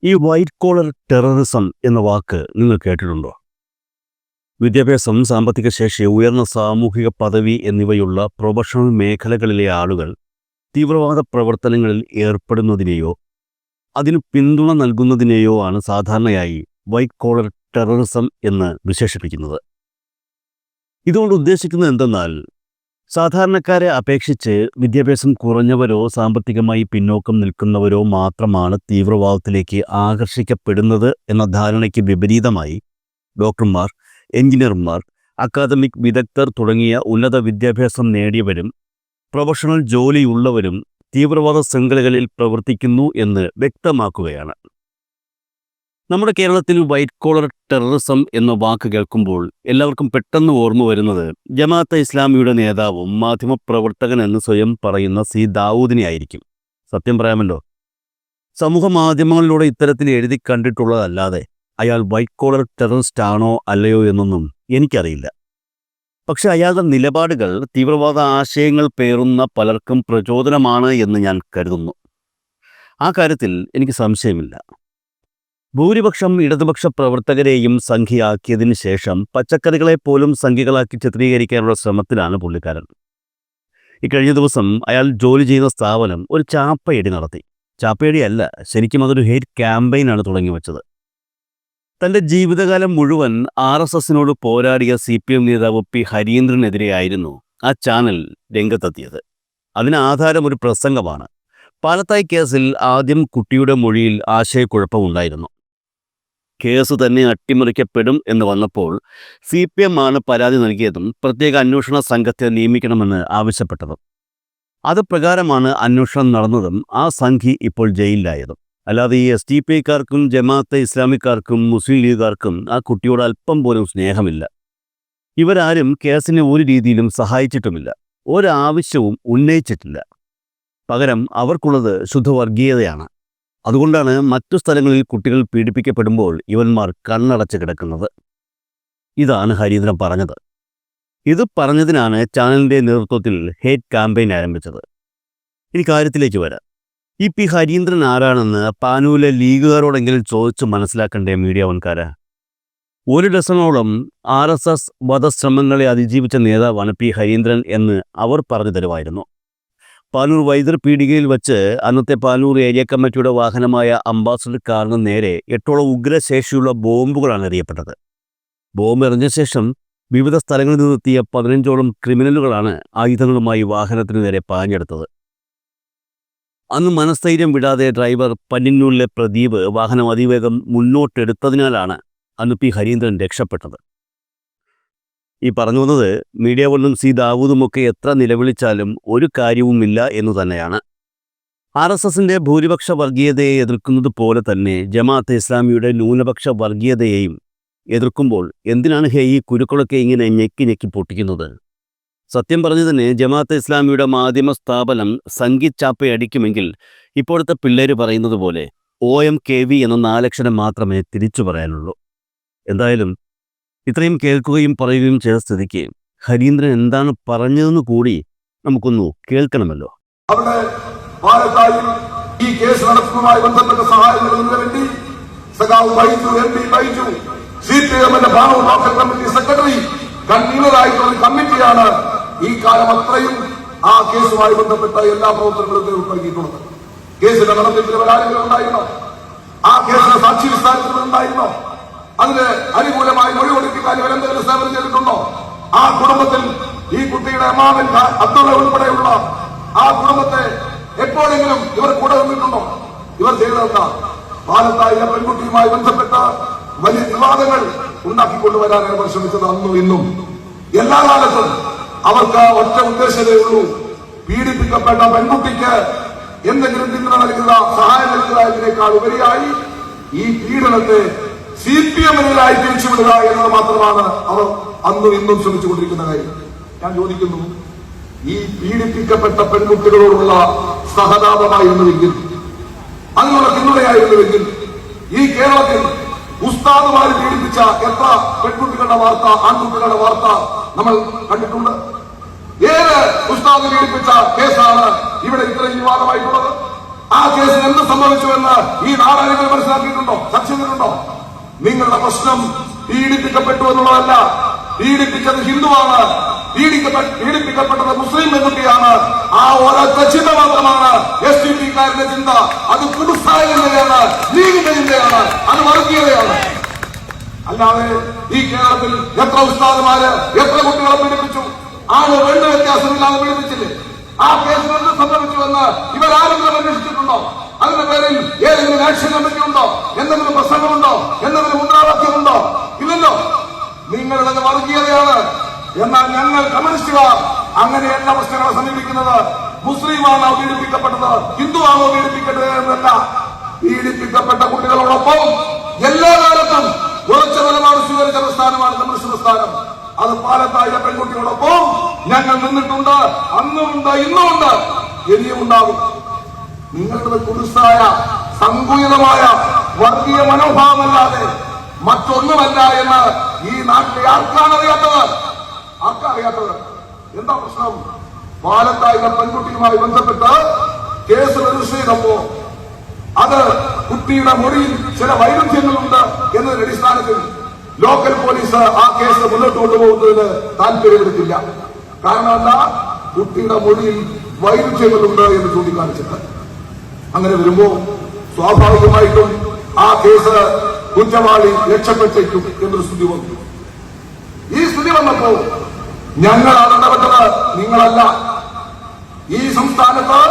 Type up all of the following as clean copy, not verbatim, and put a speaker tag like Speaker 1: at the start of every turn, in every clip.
Speaker 1: ഈ white collar terrorism എന്ന വാക്ക് നിങ്ങൾ കേട്ടിട്ടുണ്ടോ? വിദ്യാഭ്യാസം, സാമ്പത്തിക ശേഷി, ഉയർന്ന സാമൂഹിക പദവി എന്നിവയുള്ള പ്രൊഫഷണൽ മേഖലകളിലെ ആളുകൾ തീവ്രവാദ പ്രവർത്തനങ്ങളിൽ ഏർപ്പെടുന്നതിനെയോ അതിന് പിന്തുണ നൽകുന്നതിനെയോ ആണ് സാധാരണയായി വൈറ്റ് കോളർ ടെററിസം എന്ന് വിശേഷിപ്പിക്കുന്നത്. ഇതുകൊണ്ട് ഉദ്ദേശിക്കുന്നത് എന്തെന്നാൽ, സാധാരണക്കാരെ അപേക്ഷിച്ച് വിദ്യാഭ്യാസം കുറഞ്ഞവരോ സാമ്പത്തികമായി പിന്നോക്കം നിൽക്കുന്നവരോ മാത്രമാണ് തീവ്രവാദത്തിലേക്ക് ആകർഷിക്കപ്പെടുന്നത് എന്ന ധാരണയ്ക്ക് വിപരീതമായി ഡോക്ടർമാർ, എഞ്ചിനീയർമാർ, അക്കാദമിക് വിദഗ്ധർ തുടങ്ങിയ ഉന്നത വിദ്യാഭ്യാസം നേടിയവരും പ്രൊഫഷണൽ ജോലിയുള്ളവരും തീവ്രവാദ ശൃംഖലകളിൽ പ്രവർത്തിക്കുന്നു എന്ന് വ്യക്തമാക്കുകയാണ്. നമ്മുടെ കേരളത്തിൽ വൈറ്റ് കോളർ ടെററിസം എന്ന വാക്ക് കേൾക്കുമ്പോൾ എല്ലാവർക്കും പെട്ടെന്ന് ഓർമ്മ വരുന്നത് ജമാഅത്തെ ഇസ്ലാമിയുടെ നേതാവും മാധ്യമപ്രവർത്തകൻ എന്ന് സ്വയം പറയുന്ന സി ദാവൂദിനെ ആയിരിക്കും. സത്യം പറയാമല്ലോ, സമൂഹ മാധ്യമങ്ങളിലൂടെ ഇത്തരത്തിൽ എഴുതി കണ്ടിട്ടുള്ളതല്ലാതെ അയാൾ വൈറ്റ് കോളർ ടെററിസ്റ്റ് ആണോ അല്ലയോ എന്നൊന്നും എനിക്കറിയില്ല. പക്ഷെ അയാളുടെ നിലപാടുകൾ തീവ്രവാദ ആശയങ്ങൾ പേറുന്ന പലർക്കും പ്രചോദനമാണ് എന്ന് ഞാൻ കരുതുന്നു. ആ കാര്യത്തിൽ എനിക്ക് സംശയമില്ല. ഭൂരിപക്ഷം ഇടതുപക്ഷ പ്രവർത്തകരെയും സംഖ്യയാക്കിയതിനു ശേഷം പച്ചക്കറികളെ പോലും സംഖ്യകളാക്കി ചിത്രീകരിക്കാനുള്ള ശ്രമത്തിലാണ് പുള്ളിക്കാരൻ. ഇക്കഴിഞ്ഞ ദിവസം അയാൾ ജോലി ചെയ്യുന്ന സ്ഥാപനം ഒരു ചാപ്പയടി നടത്തി. ചാപ്പയടിയല്ല, ശരിക്കും അതൊരു ഹേറ്റ് ക്യാമ്പയിനാണ് തുടങ്ങി വെച്ചത്. തൻ്റെ ജീവിതകാലം മുഴുവൻ RSSനോട് പോരാടിയ CPM നേതാവ് പി ഹരീന്ദ്രനെതിരെയായിരുന്നു ആ ചാനൽ രംഗത്തെത്തിയത്. അതിന് ആധാരം ഒരു പ്രസംഗമാണ്. പാലത്തായി കേസിൽ ആദ്യം കുട്ടിയുടെ മൊഴിയിൽ ആശയക്കുഴപ്പമുണ്ടായിരുന്നു. കേസ് തന്നെ അട്ടിമറിക്കപ്പെടും എന്ന് വന്നപ്പോൾ CPM ആണ് പരാതി നൽകിയതും പ്രത്യേക അന്വേഷണ സംഘത്തെ നിയമിക്കണമെന്ന് ആവശ്യപ്പെട്ടതും. അത് പ്രകാരമാണ് അന്വേഷണം നടന്നതും ആ സംഘി ഇപ്പോൾ ജയിലിലായതും. അല്ലാതെ ഈ SDPക്കാർക്കും ജമാഅത്തെ ഇസ്ലാമിക്കാർക്കും മുസ്ലിം ലീഗുകാർക്കും ആ കുട്ടിയോട് അല്പം പോലും സ്നേഹമില്ല. ഇവരാരും കേസിനെ ഒരു രീതിയിലും സഹായിച്ചിട്ടുമില്ല, ഒരാവശ്യവും ഉന്നയിച്ചിട്ടില്ല. പകരം അവർക്കുള്ളത് ശുദ്ധവർഗീയതയാണ്. അതുകൊണ്ടാണ് മറ്റു സ്ഥലങ്ങളിൽ കുട്ടികൾ പീഡിപ്പിക്കപ്പെടുമ്പോൾ ഇവന്മാർ കണ്ണടച്ച് കിടക്കുന്നത്. ഇതാണ് ഹരീന്ദ്രൻ പറഞ്ഞത്. ഇത് പറഞ്ഞതിനാണ് ചാനലിൻ്റെ നേതൃത്വത്തിൽ ഹേറ്റ് ക്യാമ്പയിൻ ആരംഭിച്ചത്. ഇനി കാര്യത്തിലേക്ക് വരാം. ഈ പി ഹരീന്ദ്രൻ ആരാണെന്ന് പാനൂരിലെ ലീഗുകാരോടെങ്കിലും ചോദിച്ച് മനസ്സിലാക്കണ്ടേ മീഡിയ വൻകാര? 1 ഡസനോളം RSS വധശ്രമങ്ങളെ അതിജീവിച്ച നേതാവാണ് പി ഹരീന്ദ്രൻ എന്ന് അവർ പറഞ്ഞു തരുമായിരുന്നു. പാനൂർ വൈദ്യുത പീടികയിൽ വച്ച് അന്നത്തെ പാനൂർ ഏരിയ കമ്മിറ്റിയുടെ വാഹനമായ അംബാസഡർ കാറിന് നേരെ 8ഓളം ഉഗ്രശേഷിയുള്ള ബോംബുകളാണ് എറിയപ്പെട്ടത്. ബോംബ് എറിഞ്ഞ ശേഷം വിവിധ സ്ഥലങ്ങളിൽ നിന്നെത്തിയ 15ഓളം ക്രിമിനലുകളാണ് ആയുധങ്ങളുമായി വാഹനത്തിനു നേരെ പാഞ്ഞെടുത്തത്. അന്ന് മനസ്ഥൈര്യം വിടാതെ ഡ്രൈവർ പന്നിന്നൂരിലെ പ്രദീപ് വാഹനം അതിവേഗം മുന്നോട്ടെടുത്തതിനാലാണ് അന്ന് പി ഹരീന്ദ്രൻ രക്ഷപ്പെട്ടത്. ഈ പറഞ്ഞു വന്നത് മീഡിയ വണ്ണും സി ദാവൂദുമൊക്കെ എത്ര നിലവിളിച്ചാലും ഒരു കാര്യവുമില്ല എന്നു തന്നെയാണ്. RSSന്റെ ഭൂരിപക്ഷ വർഗീയതയെ എതിർക്കുന്നത് പോലെ തന്നെ ജമാഅത്തെ ഇസ്ലാമിയുടെ ന്യൂനപക്ഷ വർഗീയതയെയും എതിർക്കുമ്പോൾ എന്തിനാണ് ഈ കുരുക്കളൊക്കെ ഇങ്ങനെ ഞെക്കി ഞെക്കി പൊട്ടിക്കുന്നത്? സത്യം പറഞ്ഞു തന്നെ ജമാഅത്തെ ഇസ്ലാമിയുടെ മാധ്യമ സ്ഥാപനം സംഘിച്ചാപ്പയടിക്കുമെങ്കിൽ ഇപ്പോഴത്തെ പിള്ളേർ പറയുന്നത് പോലെ OMKV എന്ന 4 അക്ഷരം മാത്രമേ തിരിച്ചു പറയാനുള്ളൂ. എന്തായാലും ഇത്രയും കേൾക്കുകയും പറയുകയും ചെയ്ത സ്ഥിതിക്ക് ഹരീന്ദ്രൻ എന്താണ് പറഞ്ഞതെന്ന് കൂടി നമുക്കൊന്നു കേൾക്കണമല്ലോ.
Speaker 2: അവിടെ ഈ കേസ് നടത്തുന്നതുമായി ബന്ധപ്പെട്ട സഹായങ്ങൾക്ക് വേണ്ടി സഖാവ് ബൈജു MP ബൈജു CPMന്റെ ഭാരത ലോക്കൽ കമ്മിറ്റി സെക്രട്ടറി കൺവീനറായിട്ടുള്ള കമ്മിറ്റിയാണ് ഈ കാലം അത്രയും ആ കേസുമായി ബന്ധപ്പെട്ട എല്ലാ പ്രവർത്തനങ്ങളും നേതൃത്വം നൽകിയിട്ടുള്ളത്. കേസിന്റെ നടത്തിപ്പിൽ ആരെങ്കിലും ഉണ്ടായിരുന്നോ? ആ കേസിലെ സാക്ഷി വിസ്താരത്തിലുണ്ടായിരുന്നോ? അതിന് അനുകൂലമായി മൊഴി കൊടുപ്പിക്കാൻ ഇവരെന്തെങ്കിലും സേവനം ചെയ്തിട്ടുണ്ടോ? ആ കുടുംബത്തിൽ ഈ കുട്ടിയുടെ അമ്മാവൻ അബ്ദുള്ള ഉൾപ്പെടെയുള്ള ആ കുടുംബത്തെ എപ്പോഴെങ്കിലും ഇവർ കൂടെ നിന്നിട്ടുണ്ടോ? ഇവർ ചെയ്തതെന്താ? പാലത്തായിലെ പെൺകുട്ടിയുമായി ബന്ധപ്പെട്ട വലിയ വിവാദങ്ങൾ ഉണ്ടാക്കിക്കൊണ്ടുവരാനാണ് ഇവർ ശ്രമിച്ചത്. അന്നും ഇന്നും എല്ലാ കാലത്തും അവർക്ക് ഒറ്റ ഉദ്ദേശമേ ഉള്ളൂ: പീഡിപ്പിക്കപ്പെട്ട പെൺകുട്ടിക്ക് എന്തെങ്കിലും പിന്തുണ നൽകുക, സഹായം നൽകുക എന്നതിനേക്കാൾ ഉപരിയായി ഈ പീഡനത്തെ CPMനെതിരായി തിരിച്ചുവിടുക എന്നത് മാത്രമാണ് അവർ അന്നും ഇന്നും ശ്രമിച്ചുകൊണ്ടിരിക്കുന്ന കാര്യം. ഞാൻ ചോദിക്കുന്നു, ഈ പീഡിപ്പിക്കപ്പെട്ട പെൺകുട്ടികളോടുള്ള സഹതാപമായിരുന്നുവെങ്കിൽ, അതിനുള്ള പിന്തുണയായിരുന്നുവെങ്കിൽ, ഈ കേരളത്തിൽ ഉസ്താദുമാർ പീഡിപ്പിച്ച എത്ര പെൺകുട്ടികളുടെ വാർത്ത, ആൺകുട്ടികളുടെ വാർത്ത നമ്മൾ കണ്ടിട്ടുണ്ട്? ഏത് ഉസ്താദ് പീഡിപ്പിച്ച കേസാണ് ഇവിടെ ഇത്രയും വിവാദമായിട്ടുള്ളത്? ആ കേസിൽ എന്ത് സംഭവിച്ചുവെന്ന് ഈ നാടാരെങ്കിലും മനസ്സിലാക്കിയിട്ടുണ്ടോ? ചർച്ച ചെയ്തിട്ടുണ്ടോ? നിങ്ങളുടെ പ്രശ്നം പീഡിപ്പിക്കപ്പെട്ടു എന്നുള്ളതല്ല. പീഡിപ്പിച്ചത് ഹിന്ദുവാണ്, പീഡിപ്പിക്കപ്പെട്ടത് മുസ്ലിം പെൺകുട്ടിയാണ്. ആ ഒരൊറ്റ ചിന്ത മാത്രമാണ് SDPക്കാരുടെ ചിന്ത. അത് കുടുസായ ചിന്തയാണ്, ലീഗിന്റെ ചിന്തയാണ്, അത് വർഗീയതയാണ്. അല്ലാതെ ഈ കേരളത്തിൽ എത്ര ഉസ്താദുമാര് എത്ര കുട്ടികളെ പീഡിപ്പിച്ചു? ആണ് രണ്ട് വ്യത്യാസമില്ലാതെ പീഡിപ്പിച്ചില്ലേ? ആ കേസിൽ എന്ത് സംഭവിച്ചുവെന്ന് ഇവരാരെങ്കിലും അന്വേഷിച്ചിട്ടുണ്ടോ? അതിന്റെ പേരിൽ ഏതെങ്കിലും ആക്ഷൻ കമ്മിറ്റി ഉണ്ടോ? എന്തെങ്കിലും പ്രസംഗമുണ്ടോ? എന്തെങ്കിലും മുദ്രാവാക്യമുണ്ടോ? ഇല്ലല്ലോ. നിങ്ങളുടേത് വർഗീയതയാണ്. എന്നാൽ ഞങ്ങൾ കമ്മ്യൂണിസ്റ്റുകാർ അങ്ങനെയല്ല പ്രശ്നങ്ങളെ സമീപിക്കുന്നത്. മുസ്ലിമാണോ പീഡിപ്പിക്കപ്പെട്ടത്, ഹിന്ദുവാണോ പീഡിപ്പിക്കപ്പെട്ടത് എന്നല്ല. പീഡിപ്പിക്കപ്പെട്ട കുട്ടികളോടൊപ്പം എല്ലാ കാലത്തും ഉറച്ച നിലപാട് സ്വീകരിച്ച പ്രസ്ഥാനമാണ് കമ്മ്യൂണിസ്റ്റ് പ്രസ്ഥാനം. അത് പാലത്തായിലെ പെൺകുട്ടികളോടൊപ്പം ഞങ്ങൾ നിന്നിട്ടുണ്ട്. അന്നുമുണ്ട്, ഇന്നുമുണ്ട്, ഇനിയും ഉണ്ടാകും. നിങ്ങളുടെ കുടുസായ സങ്കുചിതമായ വർഗീയ മനോഭാവമല്ലാതെ മറ്റൊന്നുമല്ല എന്ന് ഈ നാട്ടിലെ ആർക്കാണറിയാത്തത്? എന്താ പ്രശ്നം? പാലത്തായിലെ പെൺകുട്ടിയുമായി ബന്ധപ്പെട്ട് കേസ് രജിസ്റ്റർ ചെയ്തപ്പോ അത് കുട്ടിയുടെ മൊഴിയിൽ ചില വൈരുദ്ധ്യങ്ങളുണ്ട് എന്നതിന്റെ അടിസ്ഥാനത്തിൽ ലോക്കൽ പോലീസ് ആ കേസ് മുന്നോട്ട് കൊണ്ടുപോകുന്നതിന് താല്പര്യമെടുത്തില്ല. കാരണം എന്താ? കുട്ടിയുടെ മൊഴിയിൽ വൈരുദ്ധ്യങ്ങളുണ്ട് എന്ന് ചൂണ്ടിക്കാണിച്ചിട്ട്. അങ്ങനെ വരുമ്പോ സ്വാഭാവികമായിട്ടും ആ കേസ് കുറ്റവാളി രക്ഷപ്പെട്ടേക്കും എന്നൊരു സ്ഥിതി വന്നു. ഈ സ്ഥിതി വന്നപ്പോ ഞങ്ങളാണ് ഇടപെട്ടത്, നിങ്ങളല്ല. ഈ സംസ്ഥാനത്ത്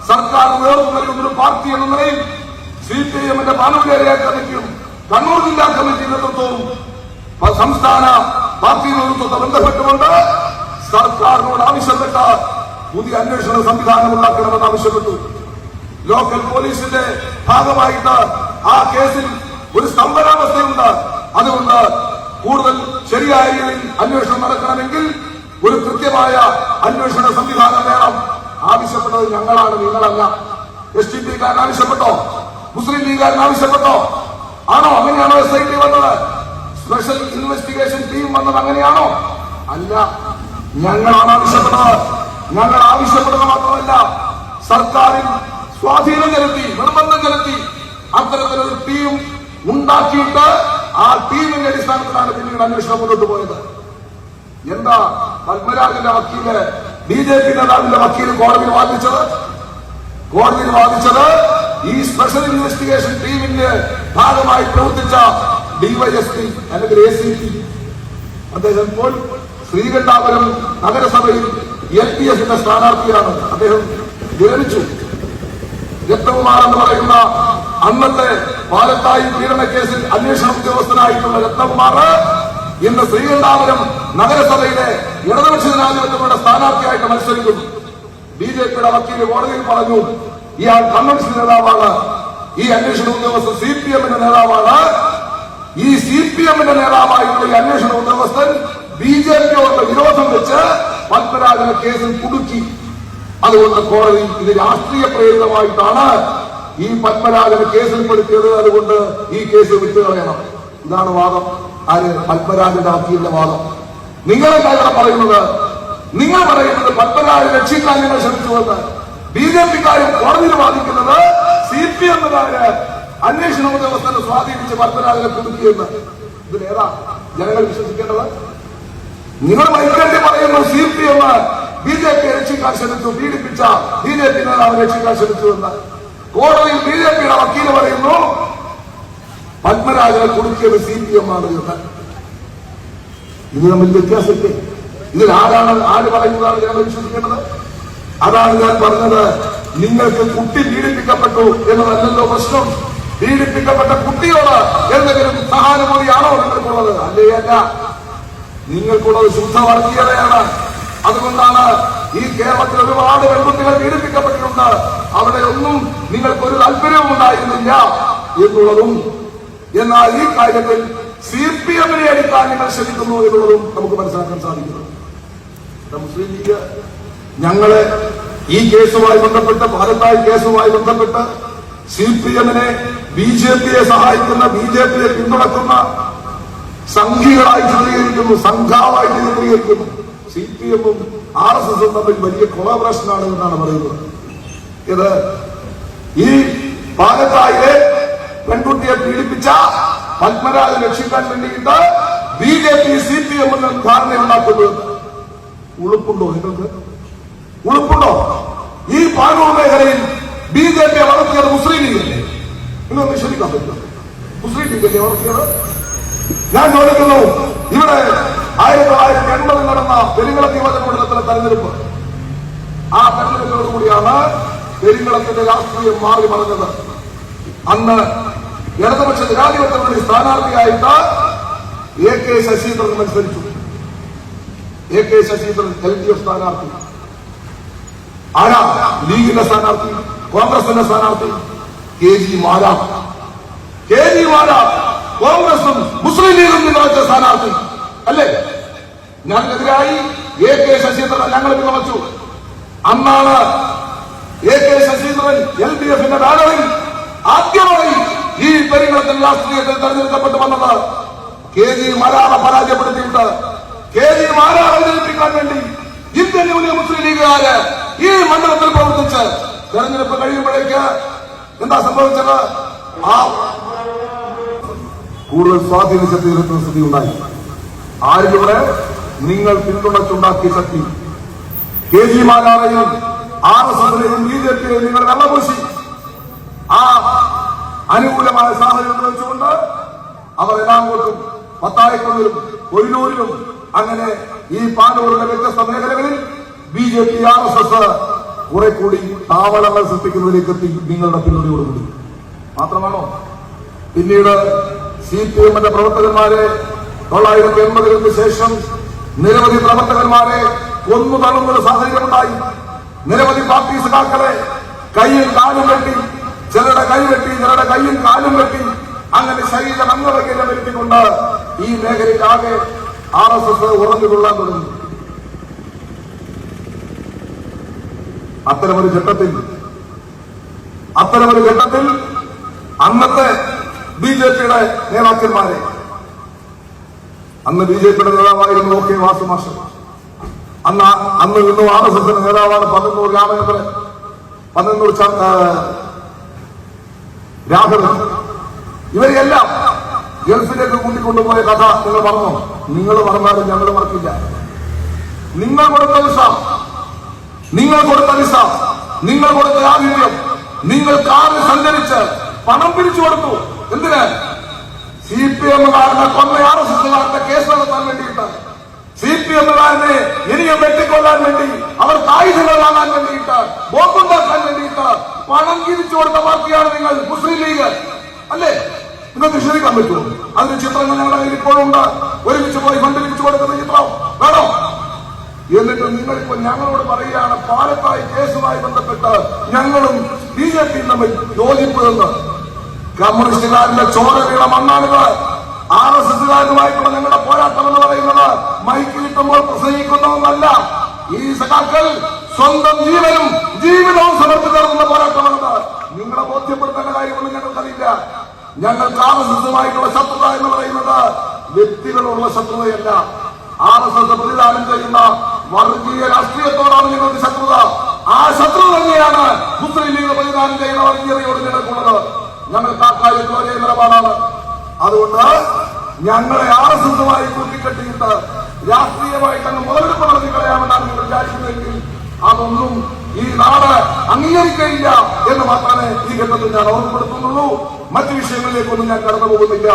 Speaker 2: സർക്കാർ നേതൃത്വം നൽകുന്നൊരു പാർട്ടി എന്ന നിലയിൽ CPIMന്റെ പാനൂർ ഏരിയ കമ്മിറ്റിയും കണ്ണൂർ ജില്ലാ കമ്മിറ്റി നേതൃത്വവും സംസ്ഥാന പാർട്ടി നേതൃത്വത്തെ ബന്ധപ്പെട്ടുകൊണ്ട് സർക്കാരിനോട് ആവശ്യപ്പെട്ട പുതിയ അന്വേഷണ സംവിധാനം ഉണ്ടാക്കണമെന്ന് ആവശ്യപ്പെട്ടു. ലോക്കൽ പോലീസിന്റെ ഭാഗമായിട്ട് ആ കേസിൽ ഒരു സ്തംഭനാവസ്ഥയുണ്ട്. അതുകൊണ്ട് കൂടുതൽ ശരിയായ രീതിയിൽ അന്വേഷണം നടക്കണമെങ്കിൽ ഒരു കൃത്യമായ അന്വേഷണ സംവിധാനം വേണം. ആവശ്യപ്പെട്ടത് ഞങ്ങളാണ്, നിങ്ങളല്ല. SDPക്കാരൻ ആവശ്യപ്പെട്ടോ? മുസ്ലിം ലീഗുകാരൻ ആവശ്യപ്പെട്ടോ? ആണോ? അങ്ങനെയാണോ SIT വന്നത്? സ്പെഷ്യൽ ഇൻവെസ്റ്റിഗേഷൻ ടീം വന്നത് അങ്ങനെയാണോ? അല്ല, ഞങ്ങളാണ് ആവശ്യപ്പെട്ടത്. ഞങ്ങൾ ആവശ്യപ്പെടുക മാത്രമല്ല, സർക്കാരിൽ സ്വാധീനം ചെലുത്തി, നിർബന്ധം ചെലുത്തി അത്തരത്തിലൊരു ടീം ഉണ്ടാക്കിയിട്ട് ആ ടീമിന്റെ അടിസ്ഥാനത്തിലാണ് പിന്നീട് അന്വേഷണം മുന്നോട്ട് പോയത്. എന്താ പത്മരാജന്റെ വക്കീല്, BJP നേതാവിന്റെ വക്കീല് കോടതിയിൽ വാദിച്ചത് ഈ സ്പെഷ്യൽ ഇൻവെസ്റ്റിഗേഷൻ ടീമിന്റെ ഭാഗമായി പ്രവർത്തിച്ച DYSP അല്ലെങ്കിൽ ACP അദ്ദേഹം ഇപ്പോൾ ശ്രീകണ്ഠാപുരം നഗരസഭയിൽ LPFന്റെ സ്ഥാനാർത്ഥിയാണ്. അദ്ദേഹം വിരമിച്ചു. രത്നകുമാർ എന്ന് പറയുന്ന അന്നത്തെ പാലത്തായി പീഡനക്കേസിൽ അന്വേഷണ ഉദ്യോഗസ്ഥനായിട്ടുള്ള രത്നകുമാർ ഇന്ന് ശ്രീകണ്ഠാപുരം നഗരസഭയിലെ ഇടതുപക്ഷ ജനാധിപത്യങ്ങളുടെ സ്ഥാനാർത്ഥിയായിട്ട് മത്സരിക്കുന്നു. BJPയുടെ വക്കീല് കോടതിയിൽ പറഞ്ഞു, ഇയാൾ കമ്മ്യൂണിസ്റ്റ് നേതാവാണ്, ഈ അന്വേഷണ ഉദ്യോഗസ്ഥൻ CPMന്റെ നേതാവാണ്. ഈ CPMന്റെ നേതാവായിട്ടുള്ള ഈ അന്വേഷണ ഉദ്യോഗസ്ഥൻ BJPയോടുള്ള വിരോധം വെച്ച് പത്മരാജനെ കേസിൽ കുടുക്കി. അതുകൊണ്ട് കോടതി ഇത് രാഷ്ട്രീയ പ്രേരിതമായിട്ടാണ് ഈ പത്മരാജനെ കേസിൽപ്പെടുത്തിയത്. അതുകൊണ്ട് ഈ കേസ് വിട്ടുകളയണം. ഇതാണ് വാദം. ആര്? പത്മരാജന്റെ വക്കീലിന്റെ വാദം. നിങ്ങളെന്താ പറയുന്നത്? നിങ്ങൾ പറയുന്നത് പത്മരാജനെ രക്ഷിക്കാൻ നിങ്ങൾ ശ്രമിച്ചുവെന്ന്. BJPക്കാരും കോടതിയിൽ വാദിക്കുന്നത് CPMകാര് അന്വേഷണ ഉദ്യോഗസ്ഥനെ സ്വാധീനിച്ച് പത്മരാജനെ കുടുക്കിയെന്ന്. ഇതിലേതാ ജനങ്ങൾ വിശ്വസിക്കേണ്ടത്? നിങ്ങൾ വൈകല്യം പറയുന്നു CPM BJP രക്ഷിക്കാൻ ശ്രമിച്ചു, പീഡിപ്പിച്ച BJP നേതാവ് രക്ഷിക്കാൻ ശ്രമിച്ചു എന്ന്. കോടതിയിൽ BJPയുടെ വക്കീല് പറയുന്നു പത്മരാജനെ കുടുക്കിയത് CPM ആണ് എന്ന്. ഇത് തമ്മിൽ വ്യത്യാസമില്ലേ? ഇതിൽ ആര് പറയുന്നതാണ് ജനങ്ങൾ വിശ്വസിക്കേണ്ടത്? അതാണ് ഞാൻ പറഞ്ഞത്. നിങ്ങൾക്ക് കുട്ടി പീഡിപ്പിക്കപ്പെട്ടു എന്നതല്ലല്ലോ പ്രശ്നം. പീഡിപ്പിക്കപ്പെട്ട കുട്ടിയോട് എന്തെങ്കിലും സഹാനുഭൂതിയാണോ നിങ്ങൾക്കുള്ളത്? അല്ലേ? അല്ല. നിങ്ങൾക്കുള്ളത് ശുദ്ധ വർഗീയതയാണ്. അതുകൊണ്ടാണ് ഈ കേരളത്തിൽ ഒരുപാട് പെൺകുട്ടികൾ പീഡിപ്പിക്കപ്പെട്ടിട്ടുണ്ട്. അവിടെ ഒന്നും നിങ്ങൾക്കൊരു താല്പര്യവും ഉണ്ടായിരുന്നില്ല എന്നുള്ളതും, എന്നാൽ ഈ കാര്യത്തിൽ CPMനെ അടിക്കാൻ നിങ്ങൾ ശ്രമിക്കുന്നു എന്നുള്ളതും നമുക്ക് മനസ്സിലാക്കാൻ സാധിക്കുന്നു. മുസ്ലിം ലീഗ് ഞങ്ങളെ ഈ കേസുമായി ബന്ധപ്പെട്ട്, പാലത്തായി കേസുമായി ബന്ധപ്പെട്ട് CPMനെ BJPയെ സഹായിക്കുന്ന, BJPയെ പിന്തുണക്കുന്ന സംഘികളായി ചിത്രീകരിക്കുന്നു, സംഘാവായി ചിത്രീകരിക്കുന്നു. CPMഉം RSSഉം തമ്മിൽ വലിയ കൊളാബറേഷനാണ് എന്നാണ് പറയുന്നത്. ഇത് ഈ പാലത്തായിലെ പെൺകുട്ടിയെ പീഡിപ്പിച്ച പത്മരാജൻ രക്ഷിക്കാൻ വേണ്ടിയിട്ട് BJP CPM ധാരണയുണ്ടാക്കുന്നത്. ഉളുപ്പുണ്ടോ നിങ്ങൾക്ക്? ഉളുപ്പുണ്ടോ? ഈ പാനൂർ മേഖലയിൽ BJP വളർത്തിയത് മുസ്ലിം ലീഗല്ലേ? നിങ്ങൾ നിഷേധിക്കാൻ പറ്റില്ല. മുസ്ലിം ലീഗല്ലേ വളർത്തിയത്? ഞാൻ ചോദിക്കുന്നു, ഇവിടെ 1980 നടന്ന പെരിങ്ങളത്തി നിയോജകമണ്ഡലത്തിലെ തെരഞ്ഞെടുപ്പ്, ആ തെരഞ്ഞെടുപ്പോട് കൂടിയാണ് പെരിങ്ങളത്തിന്റെ രാഷ്ട്രീയം മാറി മറിഞ്ഞത്. അന്ന് ഇടതുപക്ഷ ജനാധിപത്യ മുന്നണി സ്ഥാനാർത്ഥിയായിട്ട് AK ശശീന്ദ്രൻ മത്സരിച്ചു. AK ശശീന്ദ്രൻ LDF സ്ഥാനാർത്ഥി. ആരാ ലീഗിന്റെ സ്ഥാനാർത്ഥി? കോൺഗ്രസിന്റെ സ്ഥാനാർത്ഥി KG മാരാർ. KG മാരാർ കോൺഗ്രസും മുസ്ലിം ലീഗും പിന്തുണച്ച സ്ഥാനാർത്ഥി അല്ലേ? ഞങ്ങൾക്കെതിരായി AK ശശീന്ദ്രൻ ഞങ്ങൾ പിന്തുണച്ചു. അന്നാണ് AK ശശീന്ദ്രൻ LDFന്റെ ബാനറിൽ ആദ്യമായി ഈ പെരിങ്ങളത്തിൽ രാഷ്ട്രീയത്തിൽ തെരഞ്ഞെടുക്കപ്പെട്ടു വന്നത്. KG മാരാറെ പരാജയപ്പെടുത്തിയിട്ട് KG മാരാറെ ജയിപ്പിക്കാൻ വേണ്ടി ഇന്ത്യൻ യൂണിയൻ മുസ്ലിം ലീഗുകാര് ഈ മണ്ഡലത്തിൽ പ്രവർത്തിച്ച് തെരഞ്ഞെടുപ്പ് കഴിയുമ്പോഴേക്ക് എന്താ സംഭവിച്ചത്? ആ കൂടുതൽ സ്വാധീന ശക്തി വരുത്തുന്ന സ്ഥിതി ഉണ്ടായി. ആരിലൂടെ? നിങ്ങൾ പിന്തുണച്ചുണ്ടാക്കിയ ശക്തി. KG മാരാറെയും RSSനെയും BJPയെയും നിങ്ങൾ വെള്ളപൂശി. ആ അനുകൂലമായ സാഹചര്യം വെച്ചുകൊണ്ട് അവർ എറണാകുളത്തും പത്തായക്കുന്നിലും കൊയിലൂരിലും അങ്ങനെ ഈ പാനൂരിലെ വ്യത്യസ്ത മേഖലകളിൽ BJP RSS കുറെ കൂടി താവളങ്ങൾ സൃഷ്ടിക്കുന്നതിലേക്ക് എത്തി നിങ്ങളുടെ പിന്തുണയോടുകൂടി. മാത്രമാണോ? പിന്നീട് CPMന്റെ പ്രവർത്തകന്മാരെ 1980 ശേഷം നിരവധി പ്രവർത്തകന്മാരെ കൊന്നു തള്ളുന്ന സാഹചര്യമുണ്ടായി. നിരവധി പാർട്ടി സഖാക്കളെ കൈയും കാലും വെട്ടി, ചിലരുടെ കൈ വെട്ടി, ചിലരുടെ കൈയും കാലും വെട്ടി, അങ്ങനെ ശരീരം അംഗവൈകല്യം വരുത്തിക്കൊണ്ട് ഈ മേഖലയിലാകെ RSS ഉറഞ്ഞുകൊള്ളാൻ തുടങ്ങി. അത്തരമൊരു ഘട്ടത്തിൽ അന്നത്തെ BJPയുടെ നേതാക്കന്മാരെ, അന്ന് BJPയുടെ നേതാവായിരുന്നു OK വാസു മാസ്റ്റർ, അന്ന് ഇന്നും RSSന്റെ നേതാവാണ് പന്നന്നൂർ രാമചന്ദ്രൻ, പന്നന്നൂർ രാഘവൻ, ഇവരെല്ലാം ഗൾഫിലേക്ക് കൂട്ടിക്കൊണ്ടുപോയ കഥ നിങ്ങൾ മറന്നോ? നിങ്ങൾ മറന്നാലും ഞങ്ങൾ മറക്കില്ല. നിങ്ങൾ കൊടുത്ത വിസ, നിങ്ങൾ കൊടുത്ത ആതിഥ്യം, നിങ്ങൾ കാറിൽ സഞ്ചരിച്ച് പണം പിരിച്ചു കൊടുത്തു. എന്തിന്? CPMകാരനെ കൊന്ന RSSകാരന്റെ കേസ് നടത്താൻ വേണ്ടിയിട്ട്, CPMകാരനെ ഇനിയും വെട്ടിക്കൊള്ളാൻ വേണ്ടി, അവർക്ക് ആയുധങ്ങൾ വാങ്ങാൻ വേണ്ടിയിട്ട്, ബോംബുണ്ടാക്കാൻ വേണ്ടിയിട്ട് പണം തിരിച്ചു കൊടുത്ത പാർട്ടിയാണ് നിങ്ങൾ മുസ്ലിം ലീഗ് അല്ലേ? നിങ്ങൾ നിഷേധിക്കാൻ പറ്റുമോ? അതിന്റെ ചിത്രങ്ങൾ ഞങ്ങളുടെ കയ്യിൽ ഇപ്പോഴുണ്ട്. ഒരുമിച്ച് പോയി ഫണ്ട് തിരിച്ചു കൊടുക്കുന്ന ചിത്രം വേണോ? എന്നിട്ട് നിങ്ങളിപ്പോ ഞങ്ങളോട് പറയുകയാണ് പാലത്തായി കേസുമായി ബന്ധപ്പെട്ട് ഞങ്ങളും BJPയും തമ്മിൽ യോജിപ്പ് എന്ന്. കമ്മ്യൂണിസ്റ്റുകാരന്റെ ചോര വീണ മണ്ണാണിത്. RSSകാരുമായിട്ടുള്ള ഞങ്ങളുടെ പോരാട്ടം എന്ന് പറയുന്നത് മൈക്ക് കിട്ടുമ്പോൾ പ്രസംഗിക്കുന്നതൊന്നല്ല. ഈ സഖാക്കൾ സ്വന്തം ജീവനും ജീവിതവും സമർപ്പിച്ച് നടത്തുന്ന പോരാട്ടമാണത്. നിങ്ങളെ ബോധ്യപ്പെടുത്തേണ്ട കാര്യമൊന്നും ഞങ്ങൾക്കറിയില്ല. ഞങ്ങൾക്ക് RSSമായിട്ടുള്ള ശത്രുത എന്ന് പറയുന്നത് വ്യക്തികളുള്ള ശത്രുതയല്ല. RSS പ്രതിദാനം ചെയ്യുന്ന വർഗീയ രാഷ്ട്രീയത്തോടാണ് ഞങ്ങൾക്ക് ശത്രുത. ആ ശത്രു തന്നെയാണ് മുസ്ലിം ലീഗ് പ്രതിദാനം ചെയ്യുന്ന വർഗീയതയോട് ഞങ്ങൾക്കുള്ളത്. ഞങ്ങൾക്ക് ആ കാര്യത്തിൽ ഒരേ നിലപാടാണ്. അതുകൊണ്ട് ഞങ്ങളെ RSSമായി കൂട്ടിക്കെട്ടിയിട്ട് രാഷ്ട്രീയമായി തന്നെ മുതലെടുപ്പ് നടത്തി കളയാമെന്നാണ് നിങ്ങൾ വിചാരിക്കുന്നതെങ്കിൽ അതൊന്നും ഈ നാട് അംഗീകരിക്കയില്ല എന്ന് മാത്രമേ ഈ ഘട്ടത്തിൽ ഞാൻ ഓർമ്മപ്പെടുത്തുന്നുള്ളൂ. മറ്റു വിഷയങ്ങളിലേക്കൊന്നും ഞാൻ കടന്നു പോകുന്നില്ല.